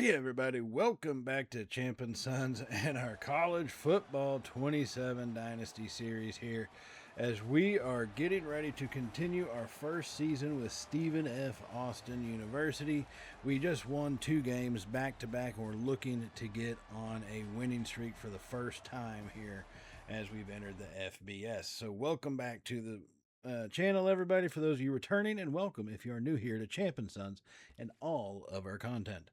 Hey everybody, welcome back to Champ and Sons and our College Football 27 Dynasty series here as we are getting ready to continue our first season with Stephen F. Austin University. We just won 2 games back to back and we're looking to get on a winning streak for the first time here as we've entered the FBS. So welcome back to the channel, everybody, for those of you returning, and welcome if you are new here to Champ and Sons and all of our content.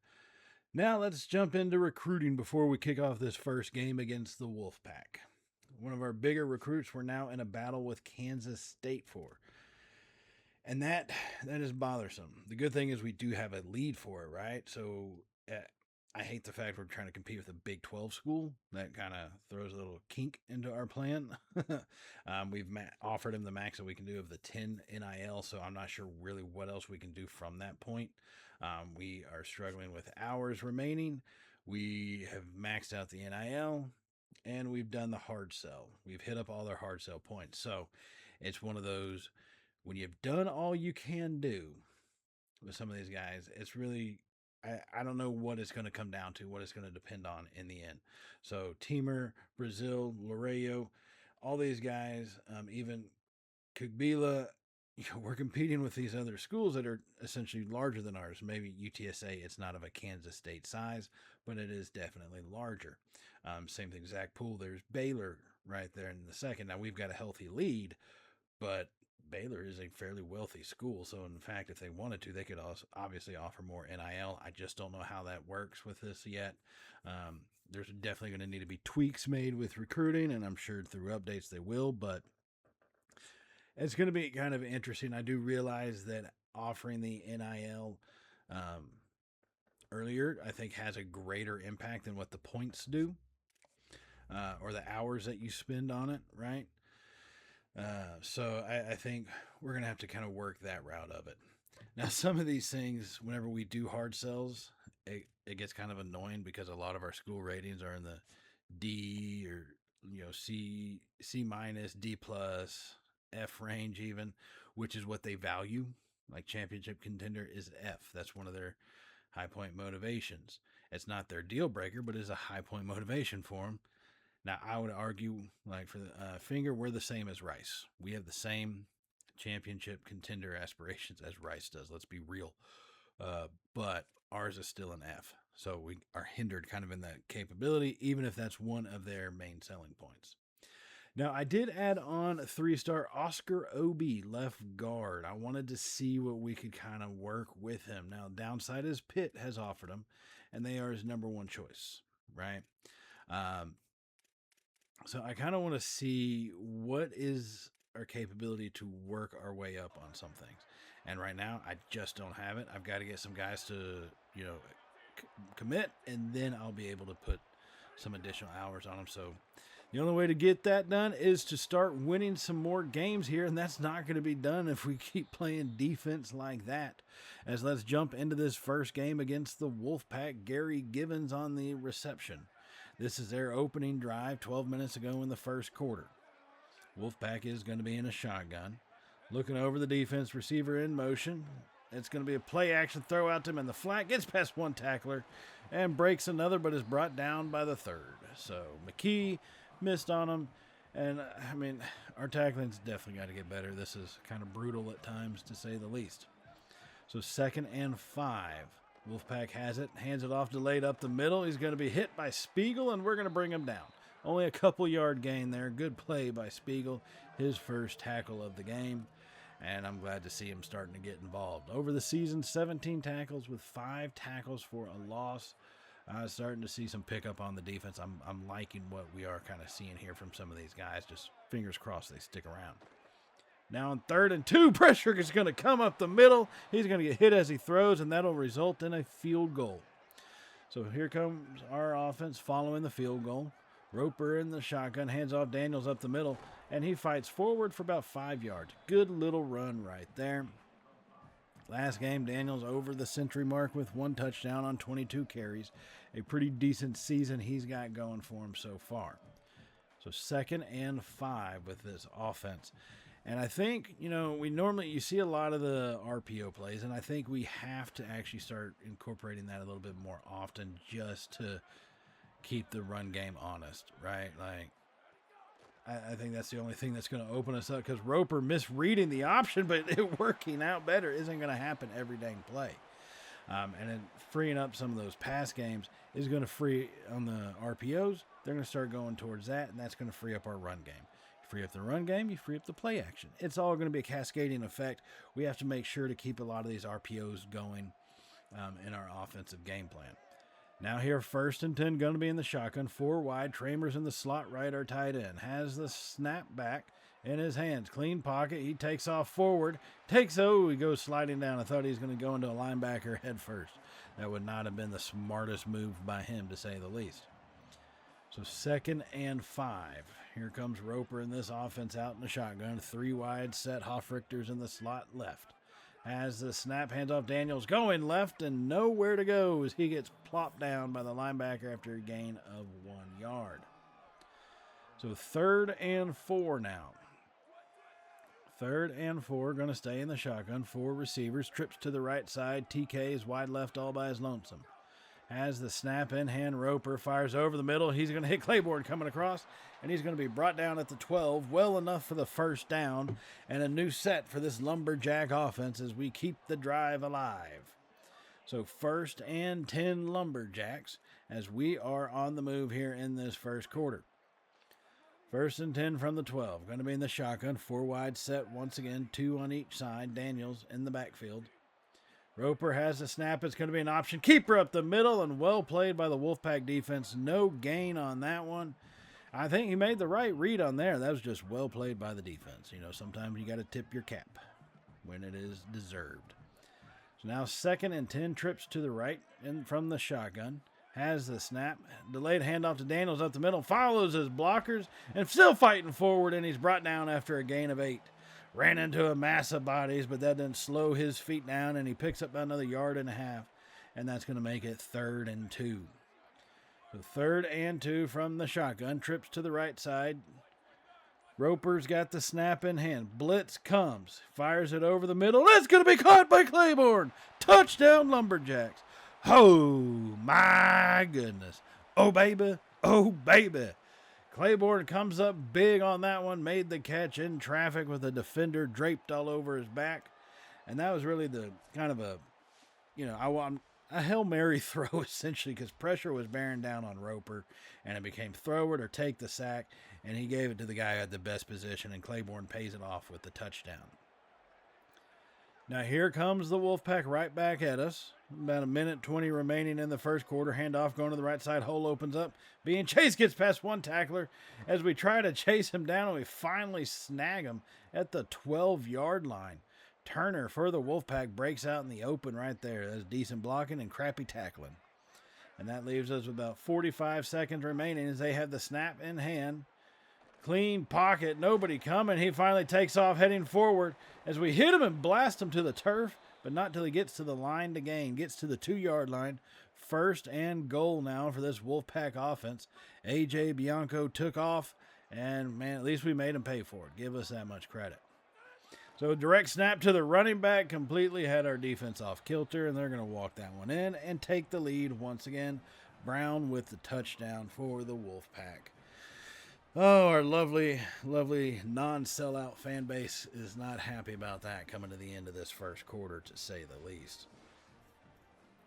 Now let's jump into recruiting before we kick off this first game against the Wolfpack. One of our bigger recruits we're now in a battle with Kansas State for. And that is bothersome. The good thing is we do have a lead for it, right? So I hate the fact we're trying to compete with a Big 12 school. That kind of throws a little kink into our plan. We've offered him the max that we can do of the 10 NIL, so I'm not sure really what else we can do from that point. We are struggling with hours remaining. We have maxed out the NIL, and we've done the hard sell. We've hit up all their hard sell points. So it's one of those, when you've done all you can do with some of these guys, it's really, I don't know what it's going to come down to, what it's going to depend on in the end. So Teamer, Brazil, Laredo, all these guys, even Kugbila, we're competing with these other schools that are essentially larger than ours. Maybe UTSA, it's not of a Kansas State size, but it is definitely larger. Same thing, Zach Poole. There's Baylor right there in the second. Now, we've got a healthy lead, but Baylor is a fairly wealthy school. So, in fact, if they wanted to, they could also obviously offer more NIL. I just don't know how that works with this yet. There's definitely going to need to be tweaks made with recruiting, and I'm sure through updates they will, but it's going to be kind of interesting. I do realize that offering the NIL earlier, I think, has a greater impact than what the points do or the hours that you spend on it, right? So I think we're going to have to kind of work that route of it. Now, some of these things, whenever we do hard sells, it gets kind of annoying because a lot of our school ratings are in the D or C minus, D plus, F range even, which is what they value. Like championship contender is F. That's one of their high point motivations. It's not their deal breaker, but it's a high point motivation for them. Now, I would argue, like for the Finger, we're the same as Rice. We have the same championship contender aspirations as Rice does. Let's be real. But ours is still an F. So we are hindered kind of in that capability, even if that's one of their main selling points. Now, I did add on a 3-star Oscar Obi left guard. I wanted to see what we could kind of work with him. Now, downside is Pitt has offered him, and they are his number one choice, right? So I kind of want to see what is our capability to work our way up on some things. And right now, I just don't have it. I've got to get some guys to, commit, and then I'll be able to put some additional hours on them. So the only way to get that done is to start winning some more games here, and that's not going to be done if we keep playing defense like that. As let's jump into this first game against the Wolfpack. Gary Givens on the reception. This is their opening drive 12 minutes ago in the first quarter. Wolfpack is going to be in a shotgun. Looking over the defense, receiver in motion. It's going to be a play action throw out to him in the flat. Gets past one tackler and breaks another, but is brought down by the third. So McKee missed on him. And, our tackling's definitely got to get better. This is kind of brutal at times, to say the least. So 2nd and 5. Wolfpack has it, hands it off delayed up the middle. He's going to be hit by Spiegel, and we're going to bring him down. Only a couple yard gain there. Good play by Spiegel, his first tackle of the game. And I'm glad to see him starting to get involved. Over the season, 17 tackles with 5 tackles for a loss. Starting to see some pickup on the defense. I'm liking what we are kind of seeing here from some of these guys. Just fingers crossed they stick around. Now on 3rd and 2, pressure is going to come up the middle. He's going to get hit as he throws, and that'll result in a field goal. So here comes our offense following the field goal. Roper in the shotgun, hands off Daniels up the middle, and he fights forward for about 5 yards. Good little run right there. Last game, Daniels over the century mark with 1 touchdown on 22 carries. A pretty decent season he's got going for him so far. So 2nd and 5 with this offense. And I think, you see a lot of the RPO plays, and I think we have to actually start incorporating that a little bit more often just to keep the run game honest, right? Like, I think that's the only thing that's going to open us up, because Roper misreading the option, but it working out better isn't going to happen every dang play. And then freeing up some of those pass games is going to free on the RPOs. They're going to start going towards that, and that's going to free up our run game. You free up the run game, you free up the play action. It's all going to be a cascading effect. We have to make sure to keep a lot of these RPOs going in our offensive game plan. Now here, 1st and 10, going to be in the shotgun. 4 wide. Tramer's in the slot right, our tight end. Has the snap back in his hands. Clean pocket. He takes off forward. He goes sliding down. I thought he was going to go into a linebacker head first. That would not have been the smartest move by him, to say the least. So 2nd and 5. Here comes Roper in this offense out in the shotgun. 3 wide set. Hoffrichter's in the slot left. As the snap, hands off, Daniels going left and nowhere to go as he gets plopped down by the linebacker after a gain of 1 yard. So 3rd and 4 now. 3rd and 4, going to stay in the shotgun. 4 receivers, trips to the right side. TK is wide left all by his lonesome. Has the snap in hand, Roper fires over the middle. He's going to hit Claiborne coming across, and he's going to be brought down at the 12, well enough for the first down, and a new set for this Lumberjack offense as we keep the drive alive. So 1st and 10 Lumberjacks as we are on the move here in this first quarter. 1st and 10 from the 12. Going to be in the shotgun, 4 wide set once again, 2 on each side. Daniels in the backfield. Roper has the snap. It's going to be an option. Keeper up the middle, and well played by the Wolfpack defense. No gain on that one. I think he made the right read on there. That was just well played by the defense. Sometimes you got to tip your cap when it is deserved. So now 2nd and 10, trips to the right and from the shotgun. Has the snap. Delayed handoff to Daniels up the middle. Follows his blockers and still fighting forward, and he's brought down after a gain of 8. Ran into a mass of bodies, but that didn't slow his feet down, and he picks up another 1.5 yards, and that's going to make it 3rd and 2. So 3rd and 2 from the shotgun. Trips to the right side. Roper's got the snap in hand. Blitz comes. Fires it over the middle. It's going to be caught by Claiborne. Touchdown, Lumberjacks. Oh, my goodness. Oh, baby. Oh, baby. Claiborne comes up big on that one, made the catch in traffic with a defender draped all over his back. And that was really the kind of a Hail Mary throw, essentially, because pressure was bearing down on Roper, and it became throw it or take the sack, and he gave it to the guy who had the best position, and Claiborne pays it off with the touchdown. Now here comes the Wolfpack right back at us. About 1:20 remaining in the first quarter. Handoff going to the right side. Hole opens up. Being chased, gets past one tackler. As we try to chase him down, we finally snag him at the 12-yard line. Turner for the Wolfpack breaks out in the open right there. That's decent blocking and crappy tackling. And that leaves us with about 45 seconds remaining as they have the snap in hand. Clean pocket, nobody coming. He finally takes off heading forward as we hit him and blast him to the turf, but not till he gets to the line to gain. Gets to the 2-yard line. 1st and goal now for this Wolfpack offense. A.J. Bianco took off, and, man, at least we made him pay for it. Give us that much credit. So direct snap to the running back completely had our defense off kilter, and they're going to walk that one in and take the lead once again. Brown with the touchdown for the Wolfpack. Oh, our lovely, lovely non-sellout fan base is not happy about that coming to the end of this first quarter, to say the least.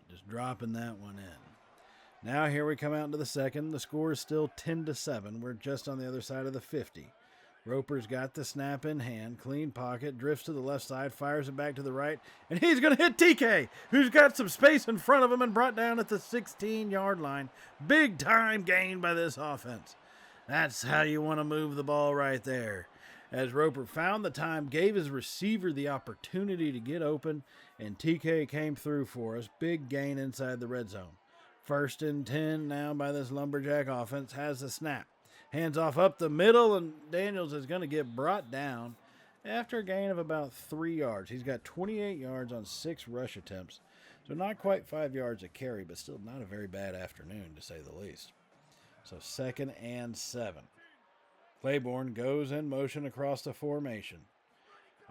Just dropping that one in. Now here we come out into the second. The score is still 10-7. We're just on the other side of the 50. Roper's got the snap in hand. Clean pocket. Drifts to the left side. Fires it back to the right. And he's going to hit TK, who's got some space in front of him and brought down at the 16-yard line. Big time gain by this offense. That's how you want to move the ball right there. As Roper found the time, gave his receiver the opportunity to get open, and TK came through for us. Big gain inside the red zone. 1st and 10 now by this Lumberjack offense. Has the snap. Hands off up the middle, and Daniels is going to get brought down after a gain of about 3 yards. He's got 28 yards on 6 rush attempts. So not quite 5 yards a carry, but still not a very bad afternoon, to say the least. So 2nd and 7. Claiborne goes in motion across the formation.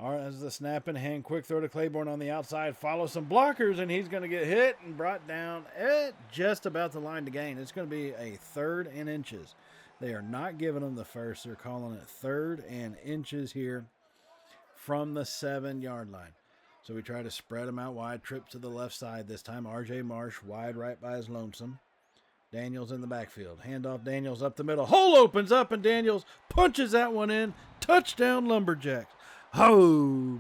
As the snap in hand, quick throw to Claiborne on the outside, follow some blockers, and he's going to get hit and brought down at just about the line to gain. It's going to be a 3rd and inches. They are not giving them the first. They're calling it 3rd and inches here from the 7-yard line. So we try to spread them out wide, trip to the left side this time. R.J. Marsh wide right by his lonesome. Daniels in the backfield. Handoff Daniels up the middle. Hole opens up, and Daniels punches that one in. Touchdown, Lumberjacks. Oh,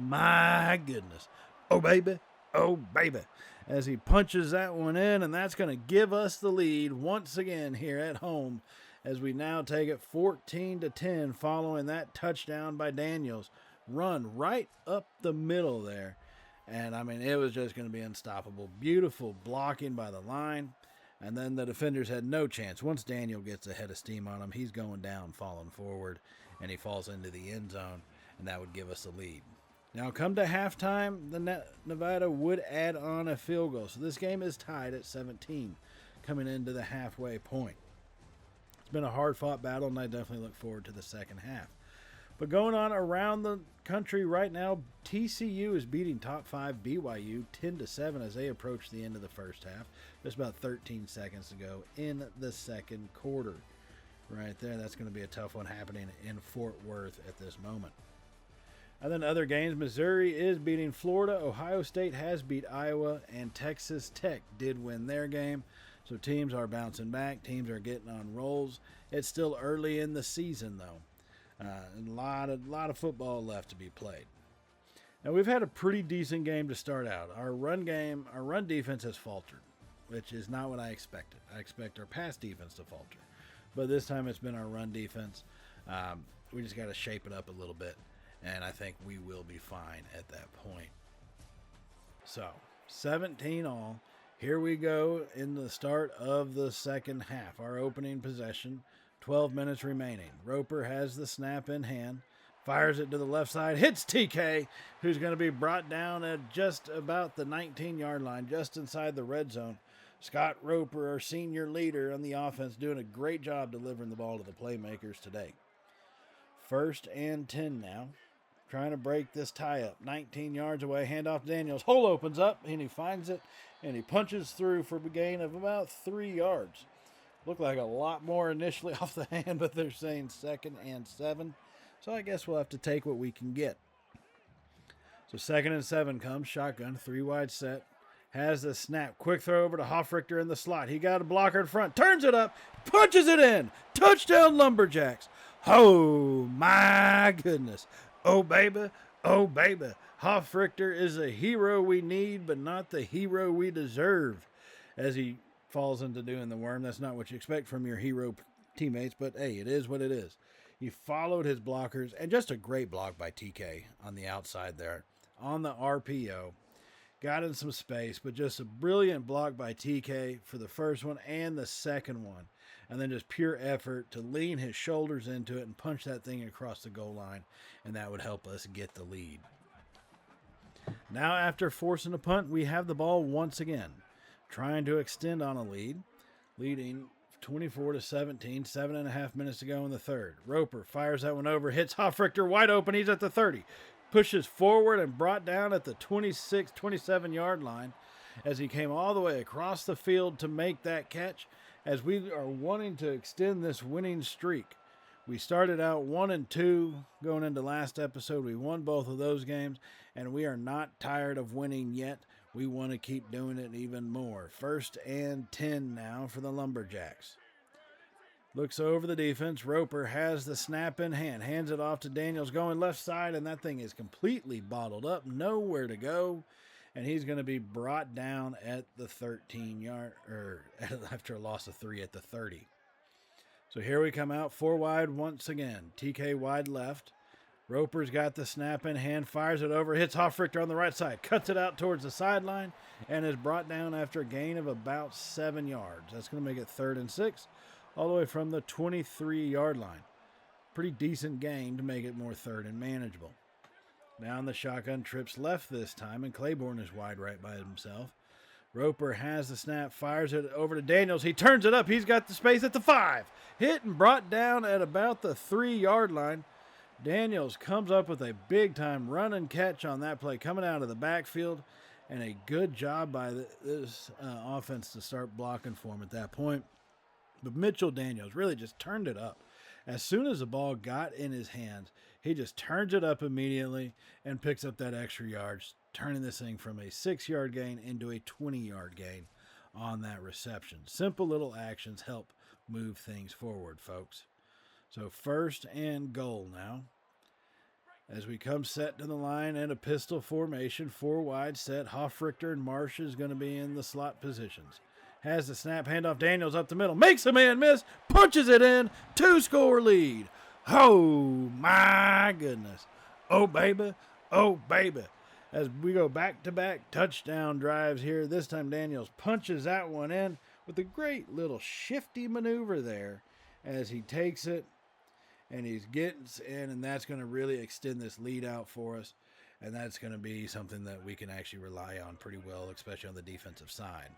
my goodness. Oh, baby. Oh, baby. As he punches that one in, and that's going to give us the lead once again here at home as we now take it 14-10 following that touchdown by Daniels. Run right up the middle there. And, I mean, it was just going to be unstoppable. Beautiful blocking by the line. And then the defenders had no chance. Once Daniel gets a head of steam on him, he's going down, falling forward, and he falls into the end zone. And that would give us the lead. Now, come to halftime, the Nevada would add on a field goal. So this game is tied at 17 coming into the halfway point. It's been a hard-fought battle, and I definitely look forward to the second half. But going on around the country right now, TCU is beating top 5 BYU 10-7 as they approach the end of the first half. Just about 13 seconds to go in the second quarter. Right there, that's going to be a tough one happening in Fort Worth at this moment. And then other games, Missouri is beating Florida. Ohio State has beat Iowa, and Texas Tech did win their game. So teams are bouncing back. Teams are getting on rolls. It's still early in the season, though. And a lot of football left to be played. Now, we've had a pretty decent game to start out. Our run defense has faltered, which is not what I expected. I expect our pass defense to falter. But this time it's been our run defense. We just got to shape it up a little bit. And I think we will be fine at that point. So, 17 all. Here we go in the start of the second half. Our opening possession, 12 minutes remaining. Roper has the snap in hand. Fires it to the left side. Hits TK, who's going to be brought down at just about the 19-yard line, just inside the red zone. Scott Roper, our senior leader on the offense, doing a great job delivering the ball to the playmakers today. 1st and 10 now. Trying to break this tie up. 19 yards away. Handoff to Daniels. Hole opens up, and he finds it, and he punches through for a gain of about 3 yards. Looked like a lot more initially off the hand, but they're saying 2nd and 7. So I guess we'll have to take what we can get. So 2nd and 7 comes. Shotgun, 3 wide set. Has the snap. Quick throw over to Hoffrichter in the slot. He got a blocker in front. Turns it up. Punches it in. Touchdown, Lumberjacks. Oh, my goodness. Oh, baby. Oh, baby. Hoffrichter is a hero we need, but not the hero we deserve. As he falls into doing the worm. That's not what you expect from your hero teammates, but hey, it is what it is. He followed his blockers, and just a great block by TK on the outside there. On the RPO. Got in some space, but just a brilliant block by TK for the first one and the second one. And then just pure effort to lean his shoulders into it and punch that thing across the goal line, and that would help us get the lead. Now, after forcing a punt, we have the ball once again, trying to extend on a lead, leading 24-17, 7.5 minutes to go in the third. Roper fires that one over, hits Hoffrichter wide open. He's at the 30. Pushes forward and brought down at the 26, 27-yard line as he came all the way across the field to make that catch as we are wanting to extend this winning streak. We started out 1-2 going into last episode. We won both of those games, and we are not tired of winning yet. We want to keep doing it even more. 1st and 10 now for the Lumberjacks. Looks over the defense. Roper has the snap in hand. Hands it off to Daniels going left side, and that thing is completely bottled up. Nowhere to go. And he's going to be brought down at the 13-yard, or after a loss of 3 at the 30. So here we come out 4 wide once again. TK wide left. Roper's got the snap in hand, fires it over, hits Hoffrichter on the right side, cuts it out towards the sideline, and is brought down after a gain of about 7 yards. That's going to make it 3rd and 6, all the way from the 23-yard line. Pretty decent gain to make it more 3rd and manageable. Now in the shotgun, trips left this time, and Claiborne is wide right by himself. Roper has the snap, fires it over to Daniels. He turns it up. He's got the space at the 5. Hit and brought down at about the 3-yard line. Daniels comes up with a big-time run and catch on that play coming out of the backfield, and a good job by this offense to start blocking for him at that point. But Mitchell Daniels really just turned it up. As soon as the ball got in his hands, he just turns it up immediately and picks up that extra yards, turning this thing from a 6-yard gain into a 20-yard gain on that reception. Simple little actions help move things forward, folks. So 1st and goal now. As we come set to the line in a pistol formation, 4 wide set, Hofrichter and Marsh is going to be in the slot positions. Has the snap, handoff, Daniels up the middle, makes a man miss, punches it in, 2-score lead. Oh, my goodness. Oh, baby. Oh, baby. As we go back-to-back touchdown drives here, this time Daniels punches that one in with a great little shifty maneuver there as he takes it and he gets in, and that's going to really extend this lead out for us, and that's going to be something that we can actually rely on pretty well, especially on the defensive side.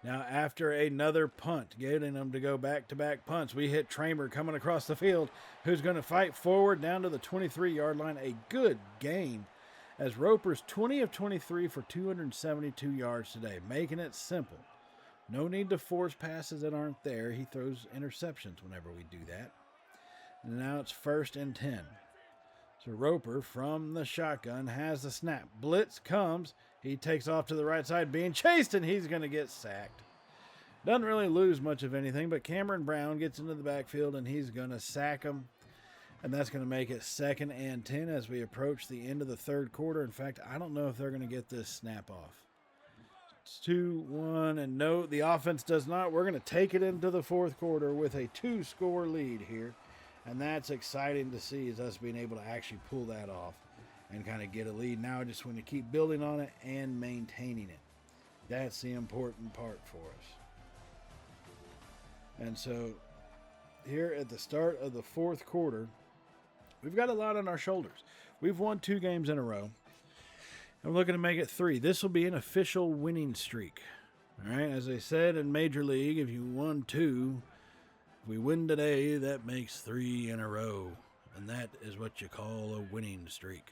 Now, after another punt, getting them to go back-to-back punts, we hit Tramer coming across the field, who's going to fight forward down to the 23-yard line. A good gain, as Roper's 20 of 23 for 272 yards today, making it simple. No need to force passes that aren't there. He throws interceptions whenever we do that. And now it's 1st and 10. So Roper from the shotgun has the snap. Blitz comes. He takes off to the right side being chased, and he's going to get sacked. Doesn't really lose much of anything, but Cameron Brown gets into the backfield, and he's going to sack him. And that's going to make it 2nd and 10 as we approach the end of the 3rd quarter. In fact, I don't know if they're going to get this snap off. It's 2-1, and no, the offense does not. We're going to take it into the 4th quarter with a 2-score lead here. And that's exciting to see, is us being able to actually pull that off and kind of get a lead. Now I just want to keep building on it and maintaining it. That's the important part for us. And so here at the start of the 4th quarter, we've got a lot on our shoulders. We've won 2 games in a row. I'm looking to make it 3. This will be an official winning streak. All right, as I said in Major League, if you won 2, if we win today, that makes 3 in a row, and that is what you call a winning streak.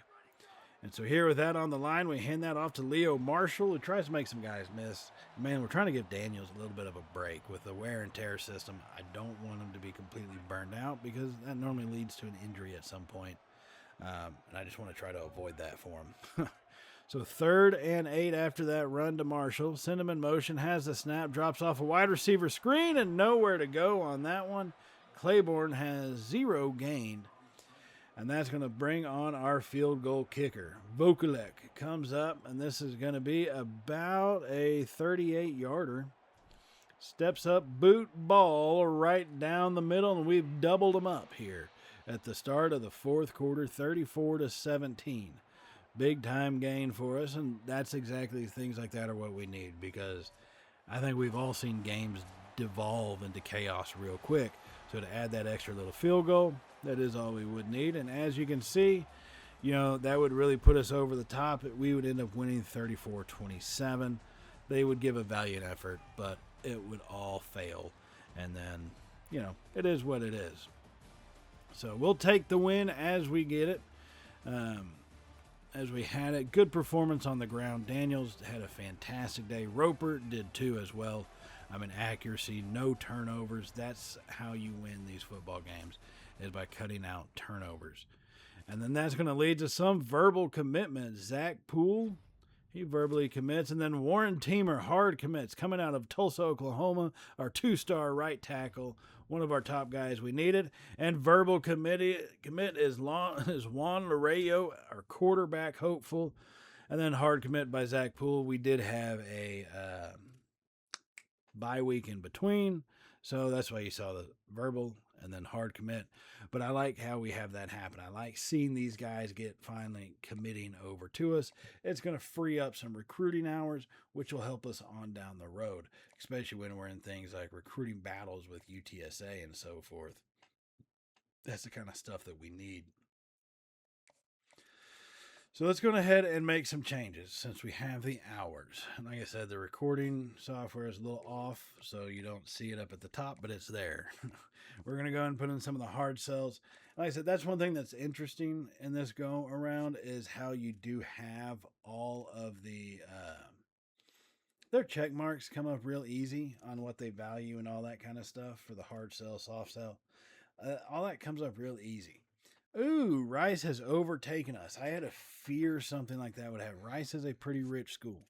And so here with that on the line, we hand that off to Leo Marshall, who tries to make some guys miss. Man, we're trying to give Daniels a little bit of a break with the wear and tear system. I don't want him to be completely burned out because that normally leads to an injury at some point, and I just want to try to avoid that for him. So 3rd and 8 after that run to Marshall. Send him in motion, has the snap, drops off a wide receiver screen, and nowhere to go on that one. Claiborne has 0 gained, and that's going to bring on our field goal kicker. Vokulek comes up, and this is going to be about a 38-yarder. Steps up, boot ball right down the middle, and we've doubled them up here at the start of the 4th quarter, 34-17. Big time gain for us, and that's exactly things like that are what we need, because I think we've all seen games devolve into chaos real quick. So to add that extra little field goal, that is all we would need. And as you can see, that would really put us over the top. We would end up winning 34-27. They would give a valiant effort, but it would all fail. And then, it is what it is. So we'll take the win as we get it. As we had it, good performance on the ground. Daniels had a fantastic day. Roper did too as well. Accuracy, no turnovers. That's how you win these football games, is by cutting out turnovers. And then that's going to lead to some verbal commitment. Zach Poole, he verbally commits. And then Warren Teamer hard commits, coming out of Tulsa, Oklahoma, our 2-star right tackle, one of our top guys we needed. And verbal commit is Juan Lareyo, our quarterback hopeful. And then hard commit by Zach Poole. We did have a bye week in between, so that's why you saw the verbal and then hard commit. But I like how we have that happen. I like seeing these guys get finally committing over to us. It's going to free up some recruiting hours, which will help us on down the road, especially when we're in things like recruiting battles with UTSA and so forth. That's the kind of stuff that we need. So let's go ahead and make some changes since we have the hours. And like I said, the recording software is a little off, so you don't see it up at the top, but it's there. We're going to go ahead and put in some of the hard cells. Like I said, that's one thing that's interesting in this go around is how you do have all of their check marks come up real easy on what they value and all that kind of stuff for the hard cell, soft cell. All that comes up real easy. Ooh, Rice has overtaken us. I had a fear something like that would happen. Rice is a pretty rich school.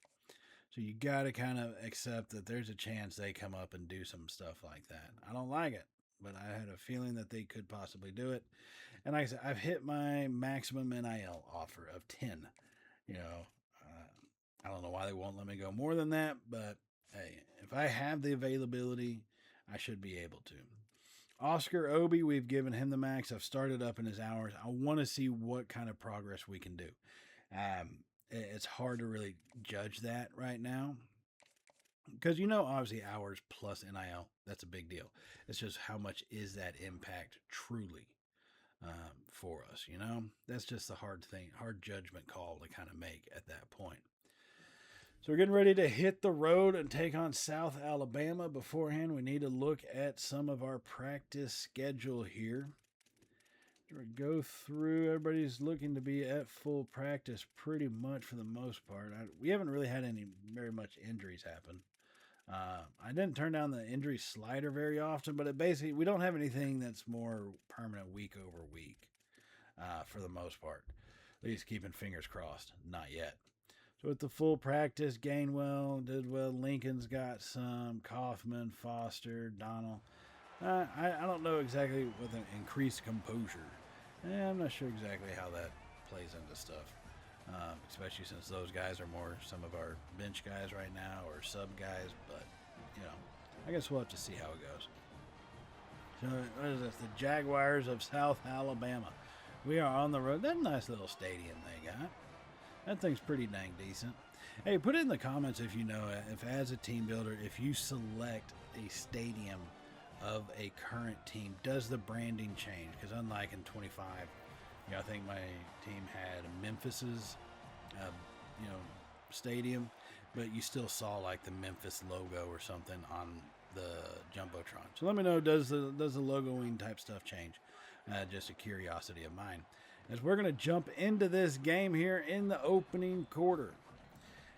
So you got to kind of accept that there's a chance they come up and do some stuff like that. I don't like it, but I had a feeling that they could possibly do it. And like I said, I've hit my maximum NIL offer of 10. You know, I don't know why they won't let me go more than that, but hey, if I have the availability, I should be able to. Oscar Obi, we've given him the max. I've started up in his hours. I want to see what kind of progress we can do. It's hard to really judge that right now because, obviously hours plus NIL, that's a big deal. It's just how much is that impact truly for us, That's just the hard judgment call to kind of make at that point. So we're getting ready to hit the road and take on South Alabama. Beforehand, we need to look at some of our practice schedule here. We go through. Everybody's looking to be at full practice pretty much for the most part. We haven't really had very much injuries happen. I didn't turn down the injury slider very often, but we don't have anything that's more permanent week over week for the most part. At least keeping fingers crossed. Not yet. So with the full practice, Gainwell did well. Lincoln's got some. Kaufman, Foster, Donald. I don't know exactly with an increased composure. I'm not sure exactly how that plays into stuff. Especially since those guys are more some of our bench guys right now or sub guys. But, I guess we'll have to see how it goes. So what is this? The Jaguars of South Alabama. We are on the road. That nice little stadium they got. That thing's pretty dang decent. Hey, put it in the comments if you know if as a team builder, if you select a stadium of a current team, does the branding change? Because unlike in 25, I think my team had Memphis's, stadium, but you still saw like the Memphis logo or something on the Jumbotron. So let me know, does the logoing type stuff change? Just a curiosity of mine. As we're going to jump into this game here in the opening quarter.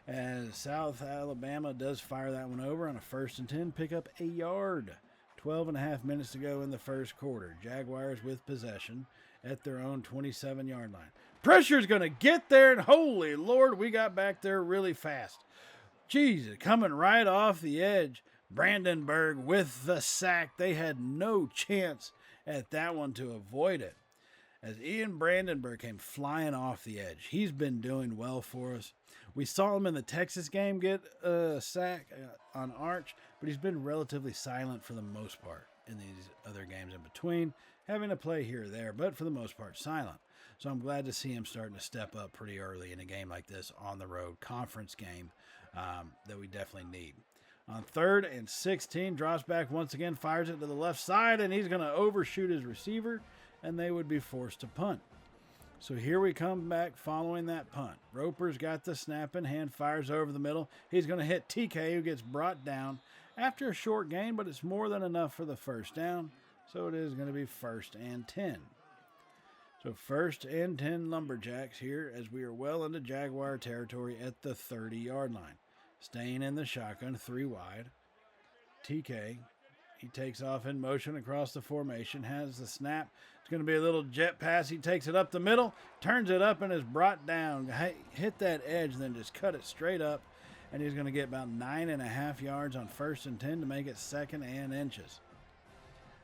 As South Alabama does fire that one over on a 1st and 10, pick up a yard. 12 and a half minutes to go in the first quarter. Jaguars with possession at their own 27-yard line. Pressure's going to get there, and holy Lord, we got back there really fast. Jesus, coming right off the edge. Brandenburg with the sack. They had no chance at that one to avoid it. As Ian Brandenburg came flying off the edge. He's been doing well for us. We saw him in the Texas game get a sack on Arch, but he's been relatively silent for the most part in these other games in between, having a play here or there, but for the most part silent. So I'm glad to see him starting to step up pretty early in a game like this on the road, conference game that we definitely need. On 3rd and 16, drops back once again, fires it to the left side, and he's going to overshoot his receiver, and they would be forced to punt. So here we come back following that punt. Roper's got the snap in hand, fires over the middle. He's going to hit TK, who gets brought down after a short gain, but it's more than enough for the first down. So it is going to be 1st and 10. So 1st and 10 Lumberjacks here as we are well into Jaguar territory at the 30-yard line. Staying in the shotgun, 3 wide. TK, he takes off in motion across the formation, has the snap. It's going to be a little jet pass. He takes it up the middle, turns it up, and is brought down. Hit that edge, then just cut it straight up. And he's going to get about 9.5 yards on 1st and 10 to make it 2nd and inches.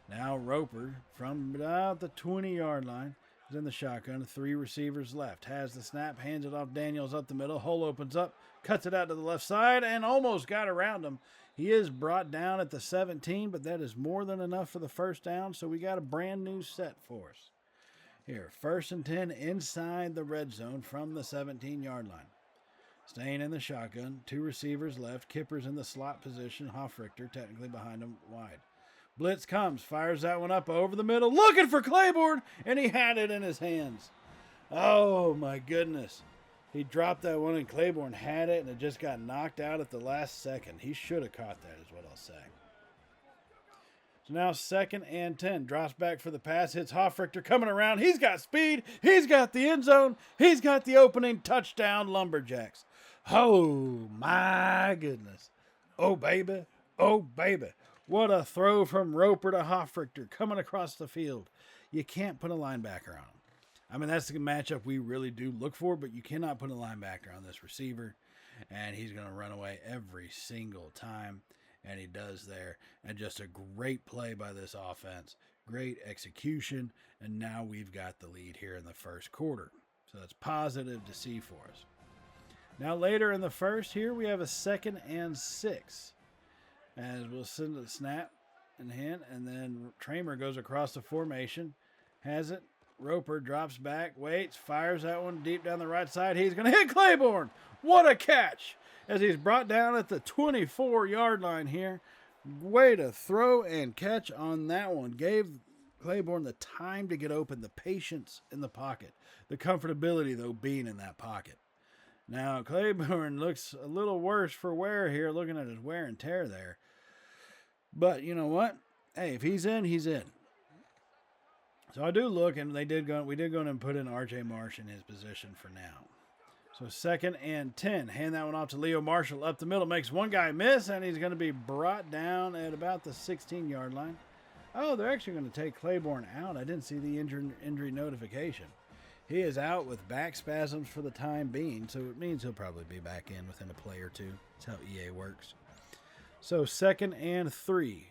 Now Roper from about the 20-yard line is in the shotgun. 3 receivers left. Has the snap, hands it off Daniels up the middle. Hole opens up, cuts it out to the left side, and almost got around him. He is brought down at the 17, but that is more than enough for the first down, so we got a brand new set for us. Here, 1st and 10 inside the red zone from the 17-yard line. Staying in the shotgun, 2 receivers left. Kipper's in the slot position. Hoffrichter technically behind him wide. Blitz comes, fires that one up over the middle, looking for Claiborne, and he had it in his hands. Oh, my goodness. He dropped that one, and Claiborne had it, and it just got knocked out at the last second. He should have caught that, is what I'll say. So now 2nd and 10. Drops back for the pass. Hits Hofrichter coming around. He's got speed. He's got the end zone. He's got the opening. Touchdown, Lumberjacks. Oh, my goodness. Oh, baby. Oh, baby. What a throw from Roper to Hofrichter coming across the field. You can't put a linebacker on him. I mean, that's the matchup we really do look for, but you cannot put a linebacker on this receiver, and he's going to run away every single time, and he does there. And just a great play by this offense, great execution, and now we've got the lead here in the first quarter. So that's positive to see for us. Now later in the first here, we have a 2nd and 6. As we'll send a snap and hand, and then Tramer goes across the formation, has it. Roper drops back, waits, fires that one deep down the right side. He's going to hit Claiborne. What a catch! As he's brought down at the 24-yard line here. Way to throw and catch on that one. Gave Claiborne the time to get open, the patience in the pocket. The comfortability, though, being in that pocket. Now, Claiborne looks a little worse for wear here, looking at his wear and tear there. But you know what? Hey, if he's in, he's in. So I do look, and we did go and put in R.J. Marsh in his position for now. So 2nd and 10. Hand that one off to Leo Marshall up the middle. Makes one guy miss, and he's going to be brought down at about the 16-yard line. Oh, they're actually going to take Claiborne out. I didn't see the injury notification. He is out with back spasms for the time being, so it means he'll probably be back in within a play or two. That's how EA works. So 2nd and 3.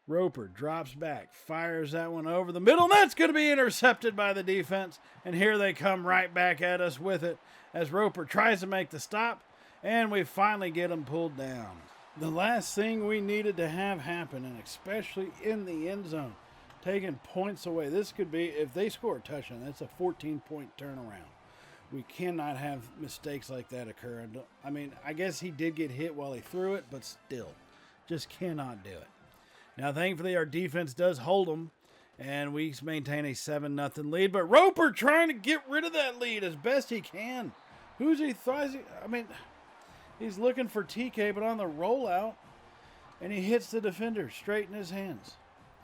Roper drops back, fires that one over the middle, and that's going to be intercepted by the defense. And here they come right back at us with it as Roper tries to make the stop, and we finally get him pulled down. The last thing we needed to have happen, and especially in the end zone, taking points away. This could be, if they score a touchdown, that's a 14-point turnaround. We cannot have mistakes like that occur. I mean, I guess he did get hit while he threw it, but still, just cannot do it. Now, thankfully, our defense does hold them, and we maintain a 7-0 lead. But Roper trying to get rid of that lead as best he can. Who's he? I mean, he's looking for TK, but on the rollout, and he hits the defender straight in his hands.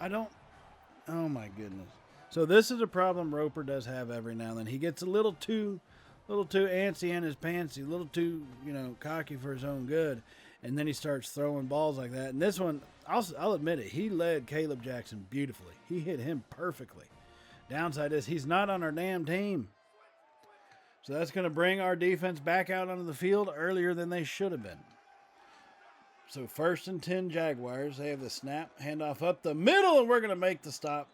Oh, my goodness. So this is a problem Roper does have every now and then. He gets a little too antsy in his pantsy, a little too, cocky for his own good. And then he starts throwing balls like that. And this one, I'll admit it, he led Caleb Jackson beautifully. He hit him perfectly. Downside is he's not on our damn team. So that's going to bring our defense back out onto the field earlier than they should have been. So 1st and 10 Jaguars. They have the snap, handoff up the middle, and we're going to make the stop.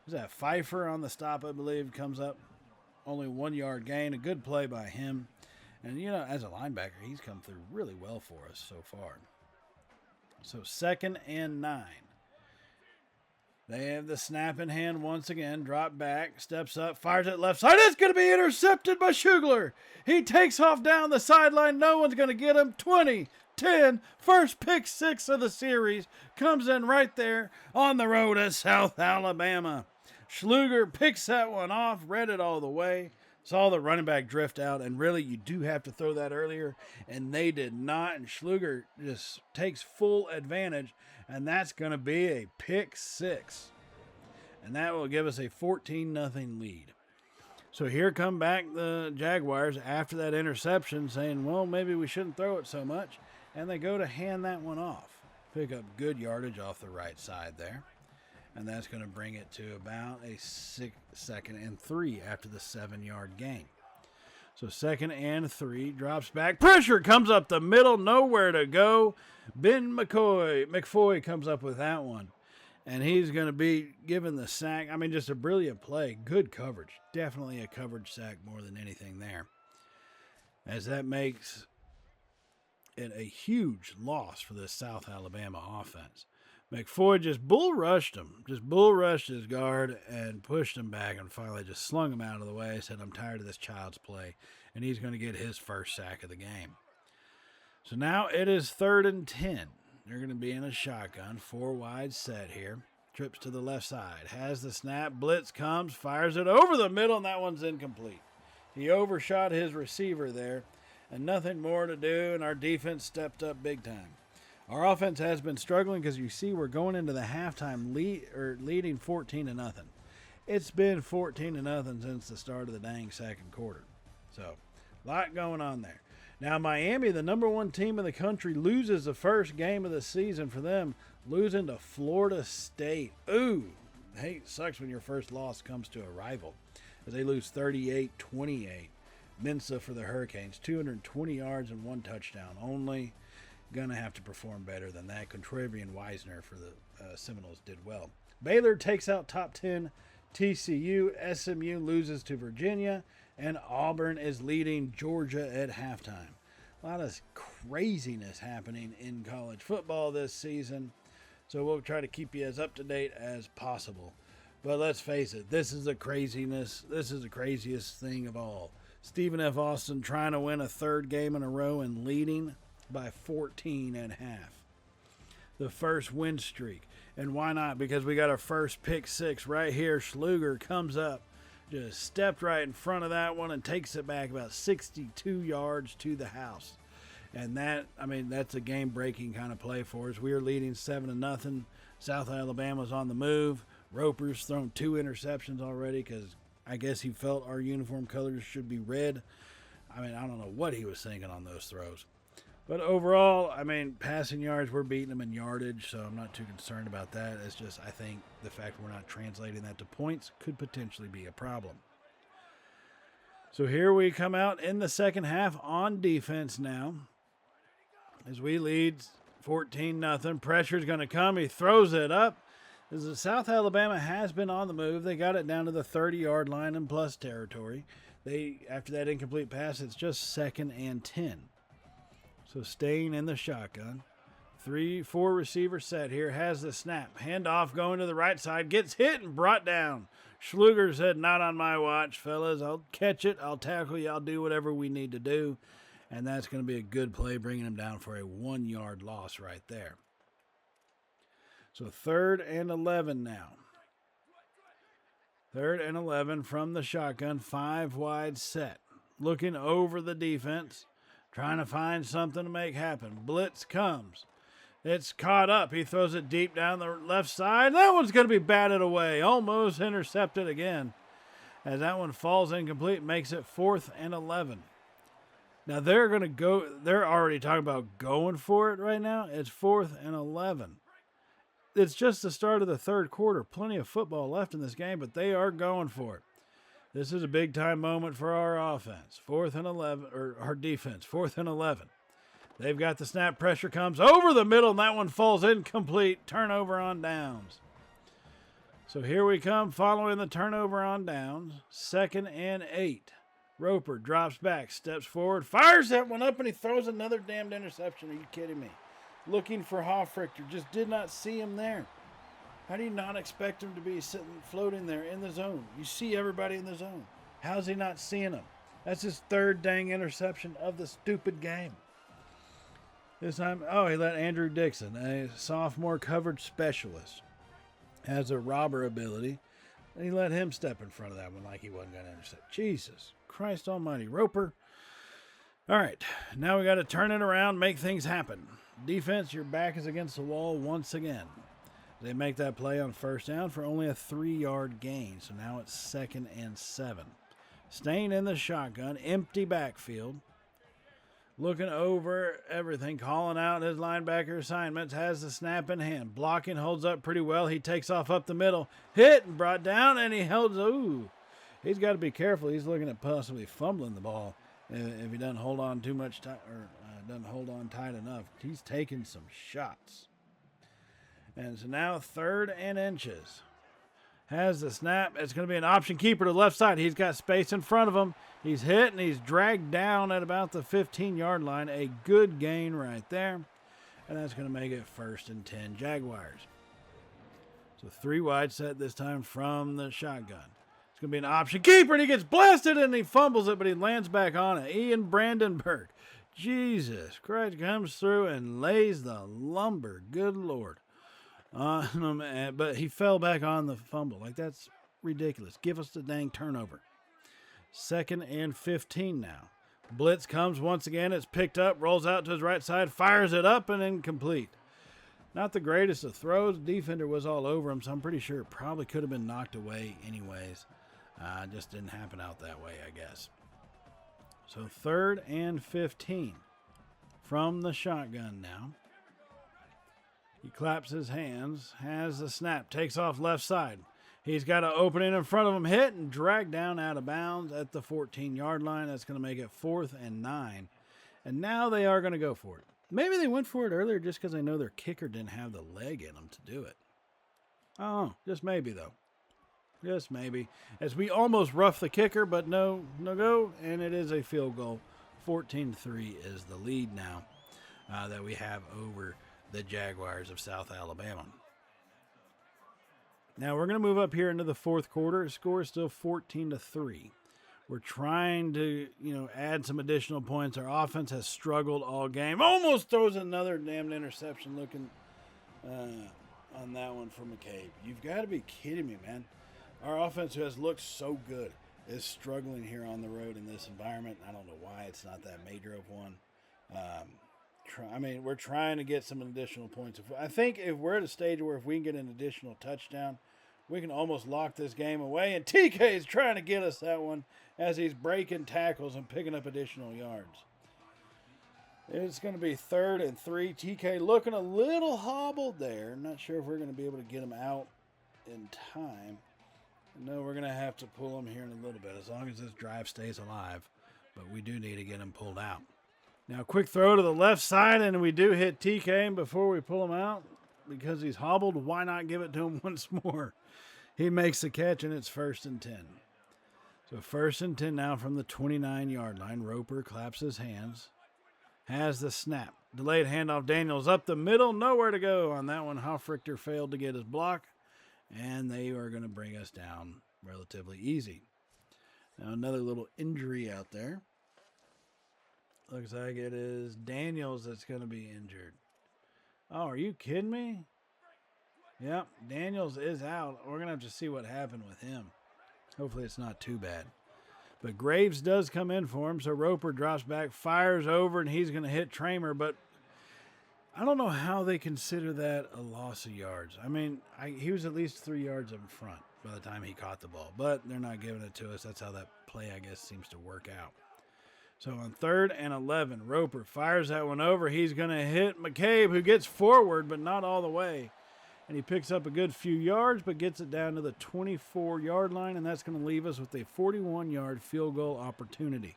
Is that Pfeiffer on the stop, I believe, comes up. Only 1 yard gain. A good play by him. And, as a linebacker, he's come through really well for us so far. So 2nd and 9. They have the snap in hand once again. Drop back, steps up, fires it left side. It's going to be intercepted by Schugler. He takes off down the sideline. No one's going to get him. 20-10. First pick 6 of the series. Comes in right there on the road to South Alabama. Schluger picks that one off, read it all the way. Saw the running back drift out, and really you do have to throw that earlier, and they did not, and Schluger just takes full advantage, and that's going to be a pick 6. And that will give us a 14-0 lead. So here come back the Jaguars after that interception saying, well, maybe we shouldn't throw it so much, and they go to hand that one off. Pick up good yardage off the right side there. And that's going to bring it to about a 2nd and 3 after the 7-yard gain. So 2nd and 3, drops back. Pressure comes up the middle, nowhere to go. Ben McFoy comes up with that one. And he's going to be given the sack. I mean, just a brilliant play. Good coverage. Definitely a coverage sack more than anything there. As that makes it a huge loss for this South Alabama offense. McFoy just bull rushed him, his guard and pushed him back and finally just slung him out of the way. Said, I'm tired of this child's play, and he's going to get his first sack of the game. So now it is 3rd and 10. They're going to be in a shotgun, 4 wide set here. Trips to the left side, has the snap, blitz comes, fires it over the middle, and that one's incomplete. He overshot his receiver there, and nothing more to do, and our defense stepped up big time. Our offense has been struggling because you see we're going into the halftime leading 14-0. It's been 14-0 since the start of the dang second quarter. So, a lot going on there. Now, Miami, the number one team in the country, loses the first game of the season for them, losing to Florida State. Ooh, hey, it sucks when your first loss comes to a rival, as they lose 38-28. Mensa for the Hurricanes, 220 yards and 1 touchdown only. Gonna have to perform better than that. Contrarian Wisner for the Seminoles did well. Baylor takes out top 10 TCU. SMU loses to Virginia. And Auburn is leading Georgia at halftime. A lot of craziness happening in college football this season. So we'll try to keep you as up to date as possible. But let's face it, this is the craziness. This is the craziest thing of all. Stephen F. Austin trying to win a third game in a row and leading by 14.5. The first win streak. And why not? Because we got our first pick six right here. Schluger comes up, just stepped right in front of that one and takes it back about 62 yards to the house. And that's a game-breaking kind of play for us. We are leading 7-0. South Alabama's on the move. Roper's thrown 2 interceptions already because I guess he felt our uniform colors should be red. I don't know what he was thinking on those throws. But overall, passing yards, we're beating them in yardage, so I'm not too concerned about that. It's just I think the fact we're not translating that to points could potentially be a problem. So here we come out in the second half on defense now. As we lead 14-0. Pressure's going to come. He throws it up. As the South Alabama has been on the move. They got it down to the 30-yard line in plus territory. After that incomplete pass, it's just 2nd and 10. So staying in the shotgun. 3-4 receiver set here. Has the snap. Handoff going to the right side. Gets hit and brought down. Schluger said, "Not on my watch, fellas. I'll catch it. I'll tackle you. I'll do whatever we need to do." And that's going to be a good play, bringing him down for a 1-yard loss right there. So 3rd and 11 now. 3rd and 11 from the shotgun. 5 wide set. Looking over the defense. Trying to find something to make happen. Blitz comes. It's caught up. He throws it deep down the left side. That one's going to be batted away. Almost intercepted again. As that one falls incomplete, makes it 4th and 11. Now they're already talking about going for it right now. It's 4th and 11. It's just the start of the third quarter. Plenty of football left in this game, but they are going for it. This is a big-time moment for our offense. 4th and 11, or our defense, 4th and 11. They've got the snap. Pressure comes over the middle, and that one falls incomplete. Turnover on downs. So here we come following the turnover on downs. 2nd and 8. Roper drops back, steps forward, fires that one up, and he throws another damned interception. Are you kidding me? Looking for Hoffrichter. Just did not see him there. How do you not expect him to be floating there in the zone? You see everybody in the zone. How's he not seeing him? That's his 3rd dang interception of the stupid game. This time, he let Andrew Dixon, a sophomore coverage specialist, has a robber ability, and he let him step in front of that one like he wasn't going to intercept. Jesus Christ almighty. Roper. All right, now we got to turn it around, make things happen. Defense, your back is against the wall once again. They make that play on 1st down for only a 3-yard gain. So now it's 2nd and 7. Staying in the shotgun, empty backfield. Looking over everything, calling out his linebacker assignments, has the snap in hand. Blocking, holds up pretty well. He takes off up the middle. Hit and brought down, and he held. He's got to be careful. He's looking at possibly fumbling the ball if he doesn't hold on too much tight or doesn't hold on tight enough. He's taking some shots. And so now 3rd and inches. Has the snap. It's going to be an option keeper to the left side. He's got space in front of him. He's hit and he's dragged down at about the 15-yard line. A good gain right there. And that's going to make it 1st and 10 Jaguars. So 3 wide set this time from the shotgun. It's going to be an option keeper, and he gets blasted and he fumbles it, but he lands back on it. Ian Brandenburg. Jesus Christ, comes through and lays the lumber. Good Lord. But he fell back on the fumble. Like, that's ridiculous. Give us the dang turnover. 2nd and 15 now. Blitz comes once again. It's picked up, rolls out to his right side, fires it up, and incomplete. Not the greatest of throws. Defender was all over him, so I'm pretty sure it probably could have been knocked away anyways. Just didn't happen out that way, I guess. So 3rd and 15 from the shotgun now. He claps his hands, has the snap, takes off left side. He's got an opening in front of him, hit and dragged down out of bounds at the 14-yard line. That's going to make it 4th and 9. And now they are going to go for it. Maybe they went for it earlier just because they know their kicker didn't have the leg in them to do it. Oh, just maybe, though. Just maybe. As we almost rough the kicker, but no go, and it is a field goal. 14-3 is the lead now that we have over the Jaguars of South Alabama. Now we're going to move up here into the 4th quarter. The score is still 14-3. We're trying to, add some additional points. Our offense has struggled all game. Almost throws another damn interception looking on that one for McCabe. You've got to be kidding me, man. Our offense, who has looked so good, is struggling here on the road in this environment. I don't know why it's not that major of one. We're trying to get some additional points. I think if we're at a stage where if we can get an additional touchdown, we can almost lock this game away. And TK is trying to get us that one as he's breaking tackles and picking up additional yards. It's going to be 3rd and 3. TK looking a little hobbled there. I'm not sure if we're going to be able to get him out in time. No, we're going to have to pull him here in a little bit as long as this drive stays alive. But we do need to get him pulled out. Now, quick throw to the left side, and we do hit TK before we pull him out. Because he's hobbled, why not give it to him once more? He makes the catch, and it's 1st and 10. So 1st and 10 now from the 29-yard line. Roper claps his hands. Has the snap. Delayed handoff. Daniels up the middle. Nowhere to go on that one. Hoffrichter failed to get his block. And they are going to bring us down relatively easy. Now another little injury out there. Looks like it is Daniels that's going to be injured. Oh, are you kidding me? Yep, Daniels is out. We're going to have to see what happened with him. Hopefully it's not too bad. But Graves does come in for him, so Roper drops back, fires over, and he's going to hit Tramer. But I don't know how they consider that a loss of yards. He was at least 3 yards in front by the time he caught the ball. But they're not giving it to us. That's how that play, I guess, seems to work out. So on 3rd and 11, Roper fires that one over. He's going to hit McCabe, who gets forward, but not all the way. And he picks up a good few yards, but gets it down to the 24-yard line, and that's going to leave us with a 41-yard field goal opportunity.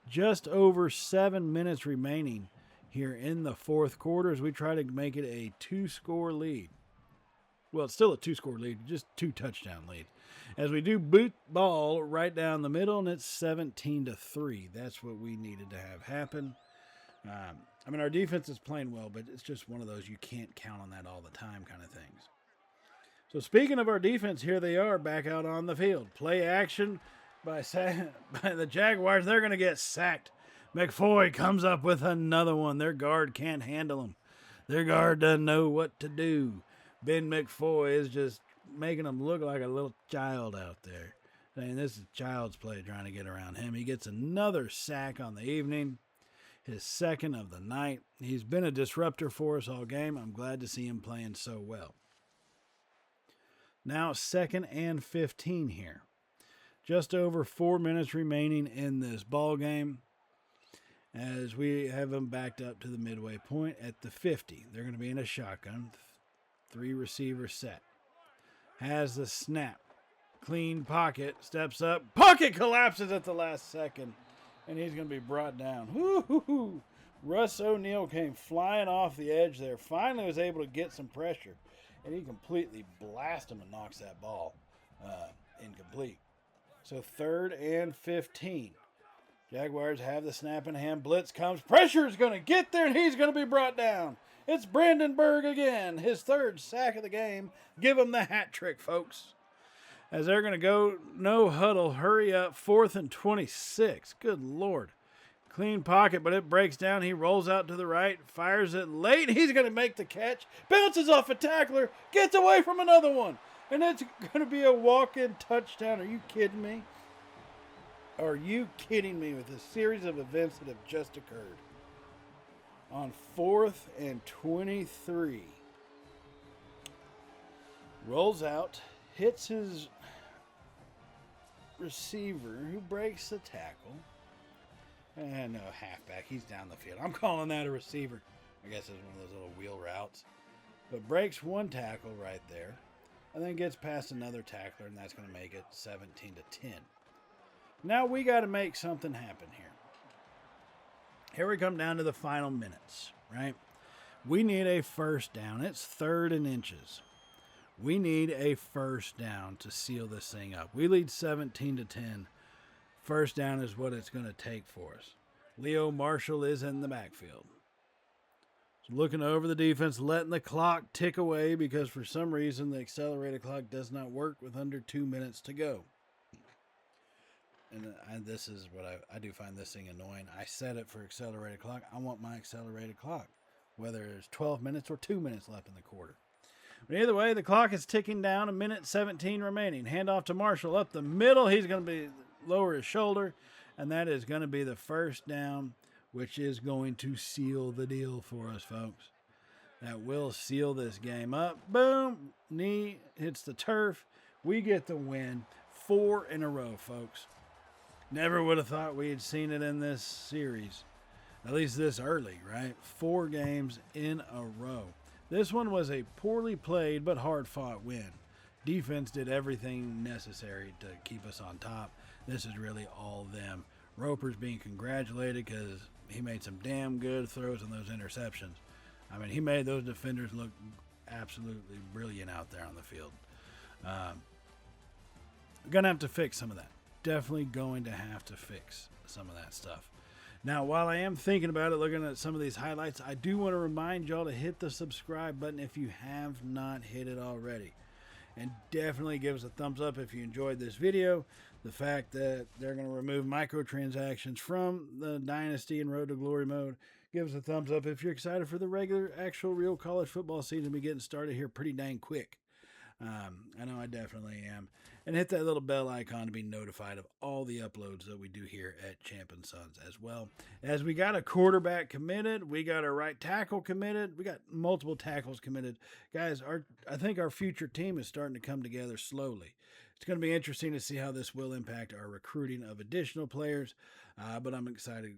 Just over 7 minutes remaining here in the 4th quarter as we try to make it a 2-score lead. Well, it's still a 2-score lead, just 2-touchdown lead. As we do boot ball right down the middle, and it's 17-3. That's what we needed to have happen. Our defense is playing well, but it's just one of those you can't count on that all the time kind of things. So speaking of our defense, here they are back out on the field. Play action by the Jaguars. They're going to get sacked. McFoy comes up with another one. Their guard can't handle him. Their guard doesn't know what to do. Ben McFoy is just making him look like a little child out there. This is child's play trying to get around him. He gets another sack on the evening, his 2nd of the night. He's been a disruptor for us all game. I'm glad to see him playing so well. Now 2nd and 15 here. Just over 4 minutes remaining in this ball game as we have them backed up to the midway point at the 50. They're going to be in a shotgun. 3 receiver set. Has the snap. Clean pocket. Steps up. Pocket collapses at the last second. And he's going to be brought down. Woo-hoo-hoo. Russ O'Neal came flying off the edge there. Finally was able to get some pressure. And he completely blasts him and knocks that ball incomplete. So 3rd and 15. Jaguars have the snap in hand. Blitz comes. Pressure is going to get there, and he's going to be brought down. It's Brandenburg again. His 3rd sack of the game. Give him the hat trick, folks. As they're going to go no huddle, hurry up, 4th and 26. Good Lord. Clean pocket, but it breaks down. He rolls out to the right, fires it late. He's going to make the catch. Bounces off a tackler, gets away from another one. And it's going to be a walk-in touchdown. Are you kidding me? Are you kidding me with a series of events that have just occurred? On 4th and 23, rolls out, hits his receiver who breaks the tackle. And no, halfback, he's down the field. I'm calling that a receiver. I guess it's one of those little wheel routes. But breaks one tackle right there, and then gets past another tackler, and that's going to make it 17-10. Now we got to make something happen here. Here we come down to the final minutes, right? We need a first down. It's 3rd and inches. We need a first down to seal this thing up. We lead 17-10. First down is what it's going to take for us. Leo Marshall is in the backfield. So looking over the defense, letting the clock tick away because for some reason the accelerated clock does not work with under 2 minutes to go. And this is what I do find this thing annoying. I set it for accelerated clock. I want my accelerated clock, whether it's 12 minutes or 2 minutes left in the quarter. But either way, the clock is ticking down. 1:17 remaining. Handoff to Marshall up the middle. He's going to be lower his shoulder, and that is going to be the first down, which is going to seal the deal for us, folks. That will seal this game up. Boom. Knee hits the turf. We get the win. 4 in a row, folks. Never would have thought we had seen it in this series, at least this early, right? 4 games in a row. This one was a poorly played but hard-fought win. Defense did everything necessary to keep us on top. This is really all them. Roper's being congratulated because he made some damn good throws on those interceptions. I mean, he made those defenders look absolutely brilliant out there on the field. Going to have to fix some of that. Definitely going to have to fix some of that stuff. Now, while I am thinking about it, looking at some of these highlights, I do want to remind y'all to hit the subscribe button if you have not hit it already. And definitely give us a thumbs up if you enjoyed this video. The fact that they're going to remove microtransactions from the Dynasty and Road to Glory mode. Give us a thumbs up if you're excited for the regular, actual, real college football season to be getting started here pretty dang quick. I know I definitely am. And hit that little bell icon to be notified of all the uploads that we do here at Champ and Sons as well. As we got a quarterback committed, we got a right tackle committed, we got multiple tackles committed. Guys, I think our future team is starting to come together slowly. It's going to be interesting to see how this will impact our recruiting of additional players, but I'm excited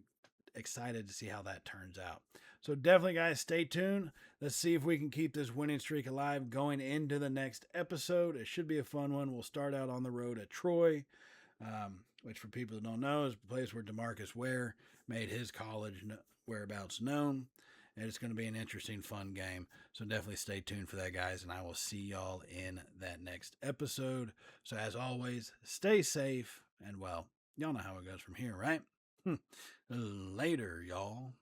to see how that turns out. So definitely, guys, stay tuned. Let's see if we can keep this winning streak alive going into the next episode. It should be a fun one. We'll start out on the road at Troy, which for people who don't know is the place where DeMarcus Ware made his college whereabouts known. And it's going to be an interesting, fun game. So definitely stay tuned for that, guys. And I will see y'all in that next episode. So as always, stay safe. And, well, y'all know how it goes from here, right? Later, y'all.